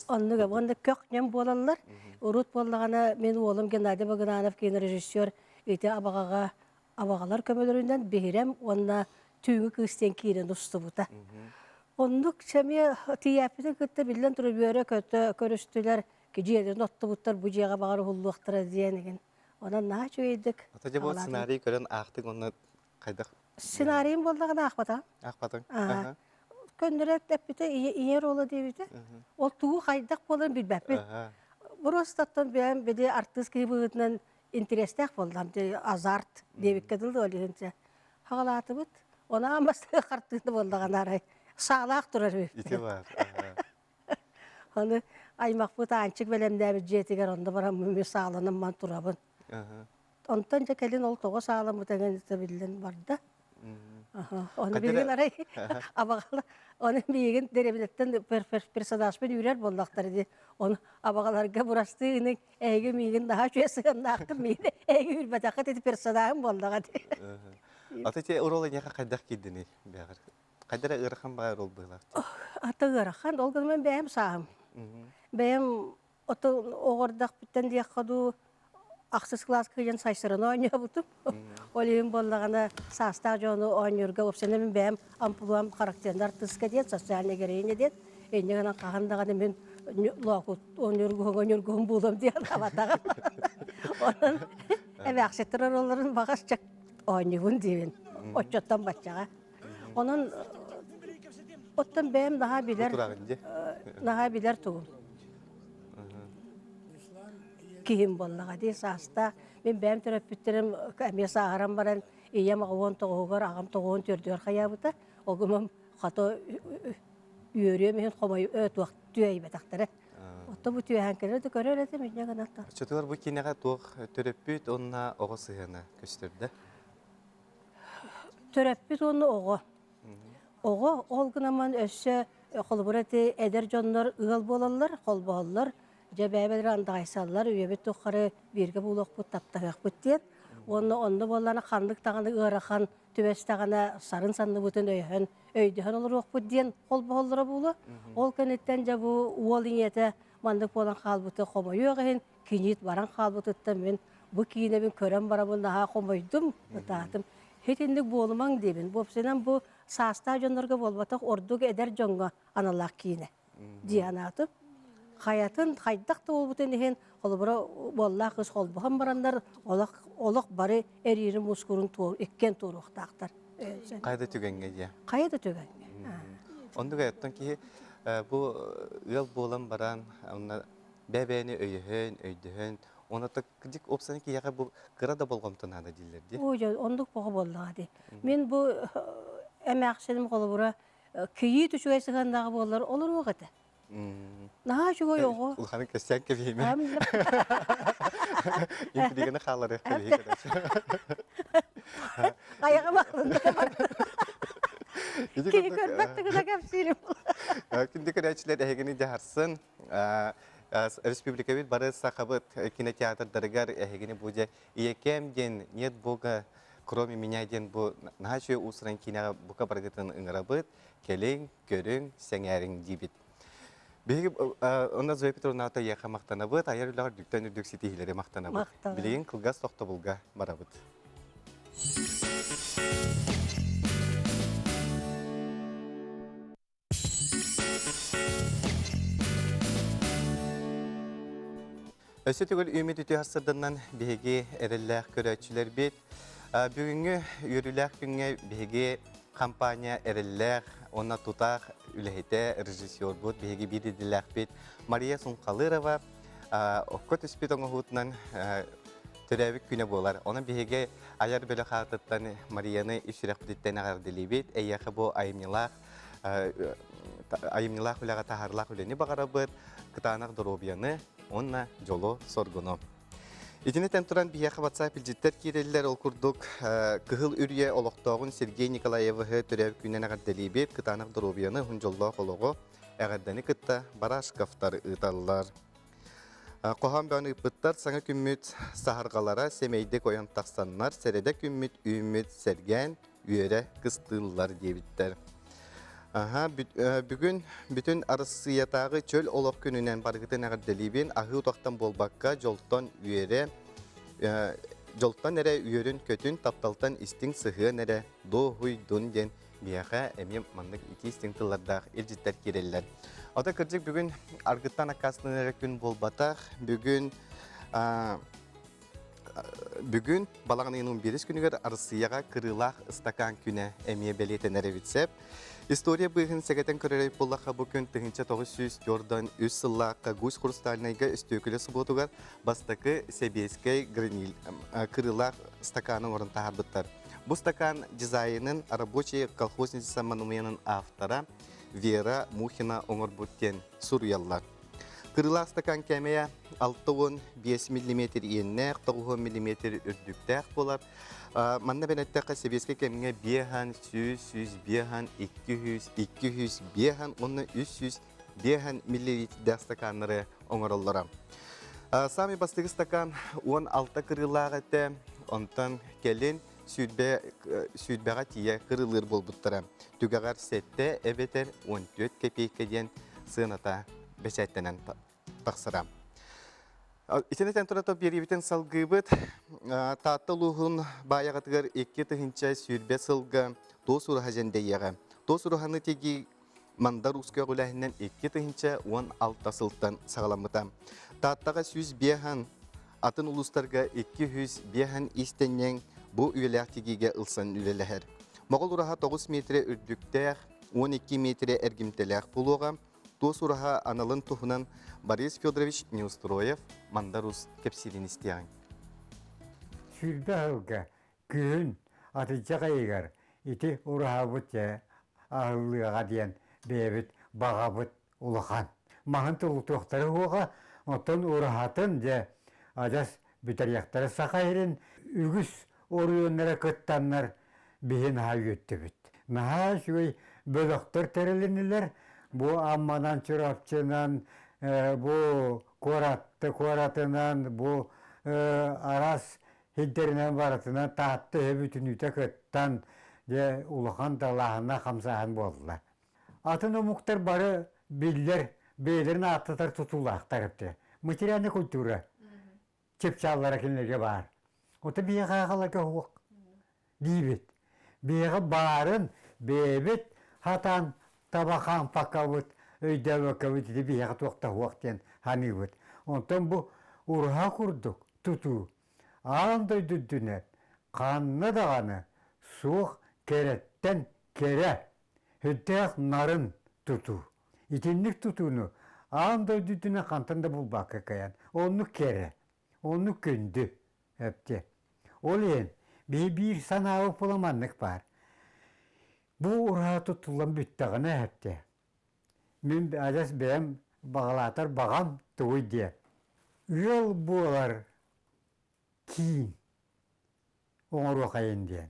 онда көкнем болалар. Урут боллагана мен олым Геннадий Багананов кен режиссер ите абагалар көмөлөрүндөн бехирем онна түйүнгү кыстен кийин устубута. Ондук чәме тияпты кытты билен турып бөре көтө көрүстүлөр кижерден оттубуттар бу жага багар хуллуктара диенеген. Онан на чөйдүк. Ата бу сценарий көрөн актык оны кайдак Сценарийim болдагана акпата. акпатың. Көндөрөк депите иер олы дебите. Ол туу кайдак болон билбеппи. Буростаттан бем биде артистский быгытынан интерестак болдам де азарт дебикке дылды олигенче. Хагалатыбыт. Она амасты картыны болдагана арай. Sağlaq durur. İti var. Onu aymaq bu tançık belemdə bir jetiger onda baram mümü sağlanım man turabın. Ondan da kelin ol toğa sağlam bu tegen bilin vardı. Onu bilin aray. Abaqala onu bilin derebiletten per sadaşmen ürer bollaqtar idi. Onu abaqalarga burastığını ege migin daha çösügən hakkı migin ege ülbətaqat edi per sadağım bollağa di. Ata urola ne kadar giddini beğer. Kadar ırxan bayar ol bılar. Ata ırxan ol men bəyəm sağım. Bəyəm oto oğordaq bitten diye qadu axsız klas kıyan saysırını oynuyor butum. Olayım bollağına sağsta jonu oynurga opsene men bəyəm ampuluam karakterin artistka diye sosyal negereyine diye. Enne qağandağını men loqut oynurgun buldum diye avatağım. Onun ev axsettirar onların bağış çak oynugun diyen. Oçottan başçağa. Onun ottan bəyəm daha biler tuğum. Kihim bollağa diye sağsta. Ben bəyəm terapütlerim əmiyə sağaram baran. İyəm ağıvan toğuğar, ağam toğuğun tördüyor xayabıda. O gümüm xato üyörüyor mehin xomayı öt vaxt tüyəyi bətaqtara. Otta bu tüyəhän keler de görür edim. Çötüler bu kinəğə toğ terapüt onunla oğu sığına göstürdü. Terapüt onu oğu. Oğu olgunaman össe kolburati eder jonlar ığıl bolallar, kol bolallar. Cebəbələr andaysallar, üyebet toxarı birge bulaq bu taptağaq bu diyen. Onda bollarına xanlık tağını ığıraxan, tübes tağına sarın sanlı bütün öydüğün olur oq bu diyen kol bolallara bulu. Ol kenetten bu uol inyete mandık bolan xalbutu xomayı öğen, kinit baran xalbututten ben bu kiyine ben körem barabın daha xomaydum, taatım. Hetindik bolman debin. Bu opsenen bu sağsta jonlarga bolbataq orduk eder jonga analaq kiyine. Diyanatım. Hayatın haydak da olbutun ehen olbura bolla kız olbuhan baranlar olaq bari eririn muskurun ekken toruqtaqtar. Qayda tügenge ya. Qayda tügenge. Onda gayettan ki bu yıl bolan baran ona bebeğini öydühün ona da dik opsiyon ki yağı bu qırada bolğamtan hada dillerdi. Oja onduk boğa bolladı. Men bu emeqselim olbura kiyi tüşüge sığandağı bollar olur wagata. Naha şugo yoğu. Ulhanı kesken kebiyim. İmpidigene xaları kebiyi kadar. Ayağa bakıldı. Kiyi körbattı gıda kapsirim. Şimdi kadar ehegini jaharsın. Respublika bir barı sakabıt kine teatr dargar ehegini buca iyekem den niyet boga kromi minya den bu naha şuyo usran kine buka bargatın ıngarabıt kelin görün sengerin dibit. Begi onda Zoe Petrovna'ta yaqa maqtanabıt, ayarlar dükten ürdük sitihileri maqtanabıt. Bileyin kılgaz toqta bulga barabıt. Öse tügül ümit ütü hasırdandan begi erellək körəçülər bit. Bugünkü yürülək günge begi kampanya erellək, ona tutaq ülehite rejissor bud, begi bir edilək bit. Maria Sunqalırova, окко түспит оңохутунан төрәбик күне болар. Оны биһиге аяр бөлө хатыттан Марияны ишрек биттен агарделибит. Эйяхы бу айымнылах үләгә тахарлах үлени багарабыт. Кытанак доробияны онна жоло соргуну. Итинетен туран бияхы WhatsApp билжиттер киреллер ол курдук кыһыл үрье олоқтоғын Сергей Николаевы төрәбик күнен агарделибит. Кытанак доробияны hun жолло холого әгәрдәне кытта барашкафтар ыталлар. Qohan bəni ıpıtlar sana kümmüt sahargalara semeyde koyan taqsanlar, serede kümmüt ümüt sergen üyere kıstığırlar diyebitler. Bugün bütün arısı yatağı çöl olaq gününen bargıtın ağırdelibin ahı utaqtan bolbakka joltan üyere joltan nere üyerün kötün taptaltan istin sıhı nere doğuy dun den biyağa emem manlık iki istin tıllardağ elcitler kereller. Ota kırcık bugün argıttan akasını gün bolbataq. Bugün balağının biriş günüger arısıyağa kırılaq ıstakan küne emiye belirtenere bitsep. İstoriya bugün segeten körereyip bollaqa bugün tıhınca 904'dan 3 sıllaqa Guş Kurstalinayga üstükülü subotugar bastakı Sebiyeskay kırılaq stakanın orın taharbıttar. Bu stakan dizaynının Рабочий колхозница монументінің авторы Вера Мухина оңырбуттен Сурьяллар. Кырылақ стакан кәмея 6-5 мм еннәқ, 9 мм үрдіктәқ болар. Манна бәнәттәқі Себеске кәмеге бехан, 100, бехан, 200, бехан, оны 300 бехан миллилитрдәқ стаканлары оңырыллары. Сами бастығы стакан 16 кырылақ әтті, онтан кәлін Südbəğa tiyə qırılır bolbutlara. Tügəğər sətdə əbətər 14 kəpəykədən sığınata bəşətlənən taqsıra. İçinətən turata beribitən salgıbıt, tattaluğun bayağıtıqır 2 tıhınca südbə sılgı dost uruha jəndəyyəğə. Dost uruhanı tegi mandar uskə qüləhindən 2 tıhınca 16 sıltdan sağlamıda. Tattağa 100 bəhan, atın uluslarga 200 bəhan istənən bu üyeler tigige ılsan üyeler. Moğol uraha 9 metre ürdükter, 12 metre ergimteler buluğa. Dost uraha analın tuhunan Boris Fyodorovich Neustroyev mandarus kepsilin isteyen. Sürbe halka gün atıcağa eğer iti uraha butya ağırlığa diyen beyabit bağabıt ulağan. Mağın tulu tohtarı oğa ondan urahatın de adas büteriyakları sakayırın ügüs oruyonlara kıttanlar bihin hayüttü bit. Naha şuy bölöktör tereliniler bu ammadan çırapçınan bu koratından bu aras hidderinden baratından tahtı bütün üte kıttan de ulahan dalağına kamsahan boldular. Atın o muhtar barı biller beylerin atıtar tutulaq tarıptı. Materialni kultura. Çepçallara kinlerge var. Ota biye qaqalaka huq dibit. Biye barın bebet hatan tabakan pakavut öyde vakavut de biye toqta huqten hanivut. Ondan bu urha kurduk tutu. Anday düdünet kanna dağını soğuk keretten kere. Hüddek narın tutu. İtinlik tutunu anday düdüne kantanda bulbakı kayan. Onu kere. Onu kündü. Hepti. Oleyin bir sanavı bulamanlık var. Bu urha tutulan büttağına hepti. Min adas benim bağlatar bağam tuğuy diye. Yol bular kiyin. Oğur vakayın diyen.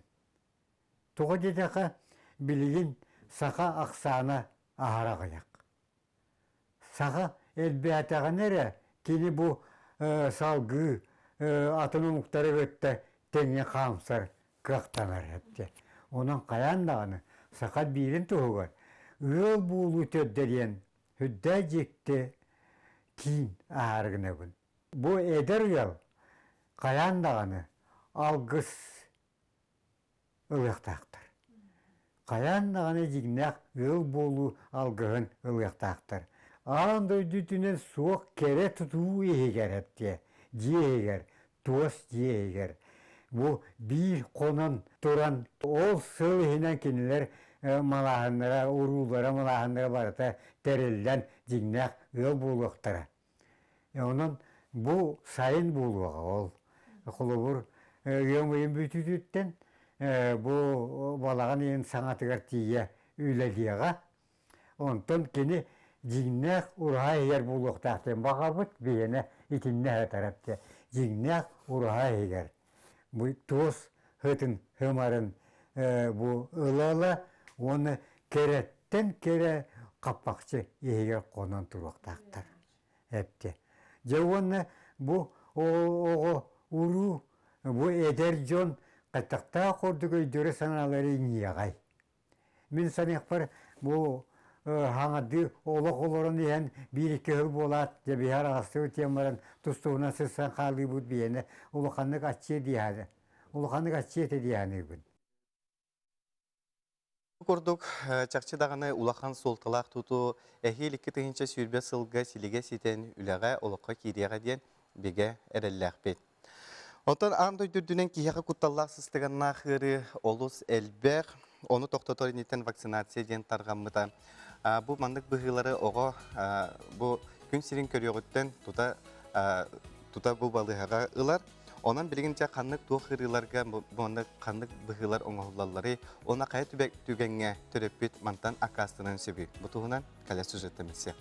Tuğu dedeki bilgin saka aksana ahara kayak. Saka elbiyatağı nere? Kini bu salgı atını muhtarı ötte tenge kamsar kıqtanar hepti. Onun kayandağını sakat birin tuğu var. Yol buğulu tödderiyen hüdda jekti kiyin ağargına bun. Bu eder yol kayandağını algıs ılıqtaqtır. Kayandağını jignak yol buğulu algığın ılıqtaqtır. Ağındı dütünen soğuk kere tutuğu eğer hepti. Diğer, dost diğer. Bu bir konan duran ol sığıyla kiniler malahınlara, urulara, malahınlara barata terilden jignak yol buğuluqtara. Onun Бу сайын булуга ол. Кулубур өйөңөйүн бүтүтүттен бу балаган ен саңатыгар тие үйлелияга. Онтон кени жигнэх урага егер булуктактен багабыт бейене итинне тарапты. Жигнэх урага егер. Бу тос хытын хымарын бу ылала оны кереттен кере каппакчы егер конон туруктактар. Эпте. Жауаны бу ого уру бу эдер жон каттакта кордук өйдөрө саналары ниягай. Мен санекпар бу хаңады олок олорун ен бир-эки ыл болат деп арасы темаран тустуна сысан калы бут биене улуханнык аччы дияды. Улуханнык аччы дияны күн. Курдук чакчы даганы улахан солталак туту эхил 2 сүйрбе сылга силиге ситен үлеге олокка кириеге ден биге эрелләхбет. Отон андой дүрдүнен кияга кутталлак сыстыганна хыры олус элбек, оны токтоторинитен вакцинация ден таргаммыта. Бу мандык быгылары ого бу күн сирин көрөгөттөн тута бу балыгага ылар. Онан билигинче каннык туохырыларга бу каннык быгылар оңоллалары она кая түгенге төрөпүт мантан акастынан сөбү. Бу тугунан кале сюжеттемесек.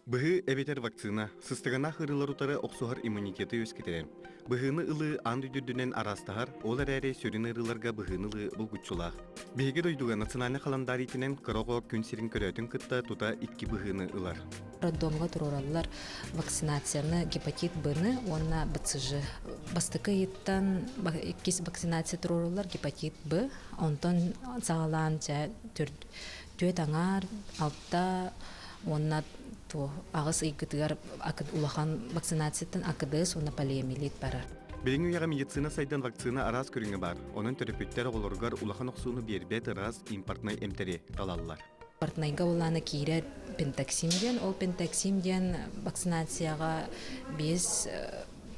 Быгы эбетер вакцина сыстыгана хырылар утары оксугар иммунитети өскетер. Быгыны ылы анды дүрдүнен арастахар, олар әре сөрін ырыларга быгыны ылы булгучулах. Беге дойдуга национальный календаритинен кырого күн сирин көрөтүн кытта тута 2 быгыны ылар. Роддомга турураллар вакцинацияны гепатит Б-ны, онна БЦЖ. Бастыкы еттан 2 вакцинация турураллар гепатит Б, онтон сагалан төт аңар, алта, онна агыс ыйгытыгар улахан вакцинациятын акыдыс, онна полиомиелит бара. Билиң уяга медицина сайдан вакцина арас көрүңө бар. Онун терапевттер олоргар улахан оксууну бербет арас импортный эмтери талаллар. Партнайга уланы кире пентаксимден, ол пентаксимден вакцинацияга без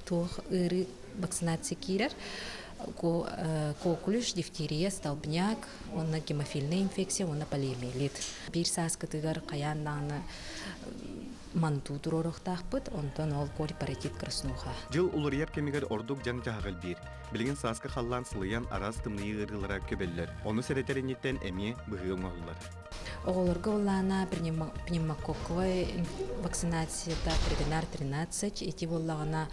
тух ыры вакцинация кирер. Кокулюш, дифтерия, столбняк, онна гемофильная инфекция, онна полиомиелит. Бир саскатыгар каяннаны манту туророхтахпыт, онтон ол корпоратив краснуха. Жыл улурьяр кемигер ордук жан жагыл бир. Билген саска халлан сылыян арас тымны ырылара көбеллер. Оны серетеринниттен эми быгылмаллар. Оголорга улана пневмококковая вакцинацията превенар 13, эти боллагана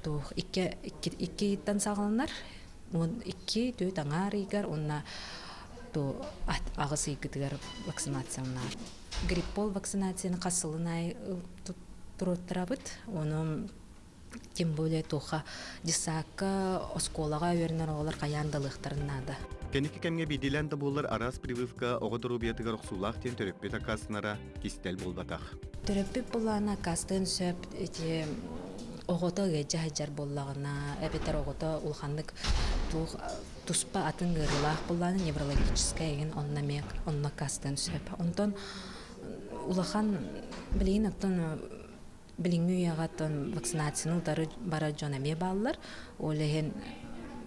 тух икки тан сагаланар, он 2 таңар игер, онна ту агыс игитигер вакцинациянар. Гриппол вакцинацияны касылынай туруттарабыт, оны тем более туха дисакка осколага өрнөр олар каяндалыктарынада. Кеники кемге бидилен да болар арас прививка огодору биятыгар оксулах тен төрөппет акасынара кистел болбатах. Төрөппет болана кастын сөп эти огото геже хаҗар боллагына, эбетер огото улханнык туспа атын гырлах болланы неврологическая ген оннамек, онна кастын сөп. Онтон улахан билин аттан билиңүү ягаттан вакцинацияны утары бара жонаме баллар, олеген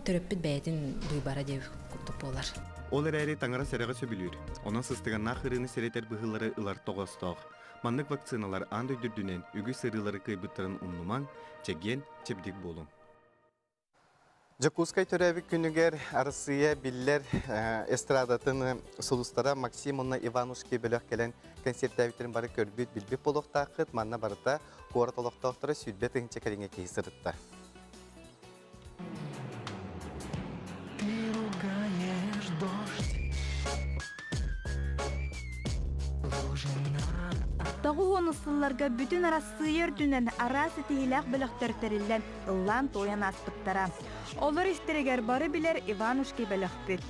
төрөппет бәйтин буйбара деп кутуполар. Олар әре таңара сәрәгә сөбүлүр. Онан сыстыганна хырыны серетер быгылары ылар тогосток. Маннык вакциналар андай дүрдүнен үгү сырылары кыйбыттарын умнуман чеген чебдик болун. Жакускай төрәбик күнүгер арысыя биллер эстрадатын сулустара Максимовна Иванушки бөлөк келен концерттәбитерин бары көрбүт билбеп болуктакыт манна барыта куарталыктактары сүдбет инче кереңе кейсырытта. Тағы онысылларға бүтін арасыйыр дүнен арасы тейіләк бөліқтіртерілден ұллан тойан аспыттара. Олар істерегер бары білер Иванушки бөліқпет.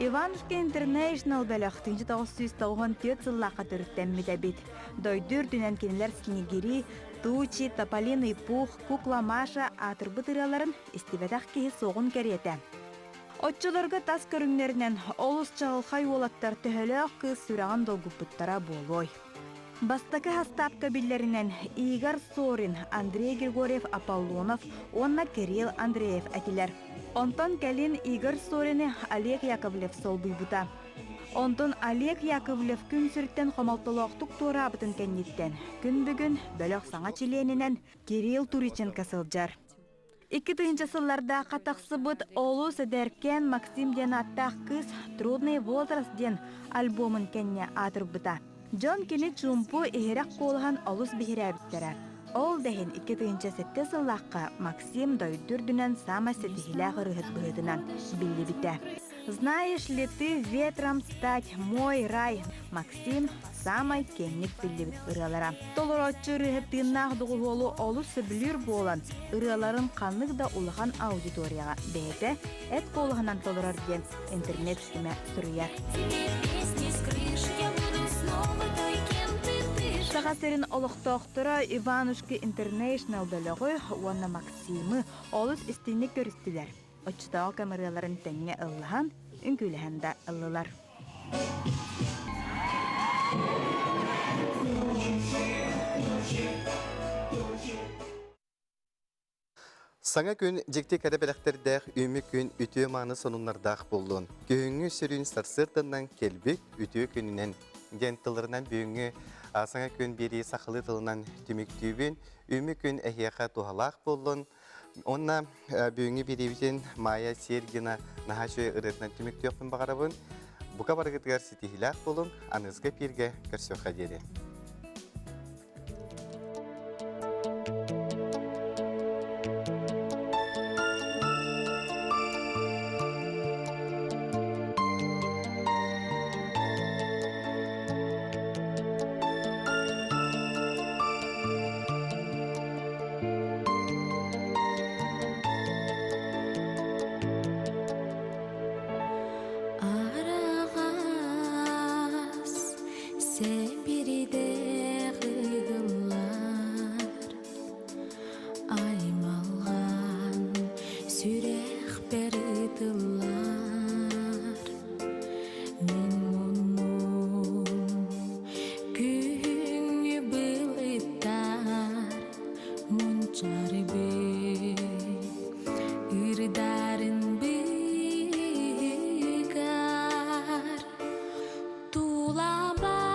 Иванушки International бөліқ 1990 сыллаққа түрттенмеді бет. Дойдыр дүнен кенелер Снегири, Тучи, Тополин, Ипух, Кукла Маша атырбытыраларын істебедақ кейі соғын кереті. Отчыларға тас көріңлерінен олыс чағылқай олаттар төхіліқ кыз сүраған долгупыттара болой. Бастакы хастапка биллеринен Игорь Сорин, Андрей Григорьев Аполлонов, онна Кирилл Андреев әтилер. Онтон кәлин Игорь Сорины Олег Яковлев сол бұйбыта. Онтон Олег Яковлев күн сүрттен хомалтылуқтук туурабытын кенниттен. Күн бүгін бөлөк саңа чиленинен Кирилл Туриченко сылжар. 2000 сылларда қатақсыбыт олу сөдеркен Максим ден аттақ кыз «Трудный возраст» ден альбомын кенне атырбыта. Джон кені чумпу ehirek қолған олус бихирәбіттері. Ол дәхін 2007 сыллаққа Максим дойдүрдінен сама сетихилә ғырығыт бұғытынан білі біті. Знаешь ли ты ветром стать мой рай? Максим самай кенник білі біт ұралара. Толыротчы рыхыттығынақ дұғылу олу сөбілір болан ұраларын қанлық да улыған аудиторияға бәйті әт қолығынан толырар ден интернет үстіме сүрияр. Сағасерін олықтоқтыра Иванушки International бөлігі уанна Максимы олыс істейіне көрістілер. Очтағы камераларын тәңе ылыған, үңкіліған да ылылар. Саңа күн жекте кәребеліктердәқ үмі күн үтіе маны сонунлардақ болуын. Күйіңі сүрін сарсырдынан келбік үтіе күнінен гентыларынан бүйіңі саңа күн бері сақылы тылынан түміктүйбін үмі күн әхияқа туғалақ болуын. Онна бүйіңі беребітен Майя Сергина нахашуе ұрытынан түміктүйіқпін бағарабын. Бұқа барғытығар сетихілақ болуын, анызға перге көрсеуға деді. Tulaba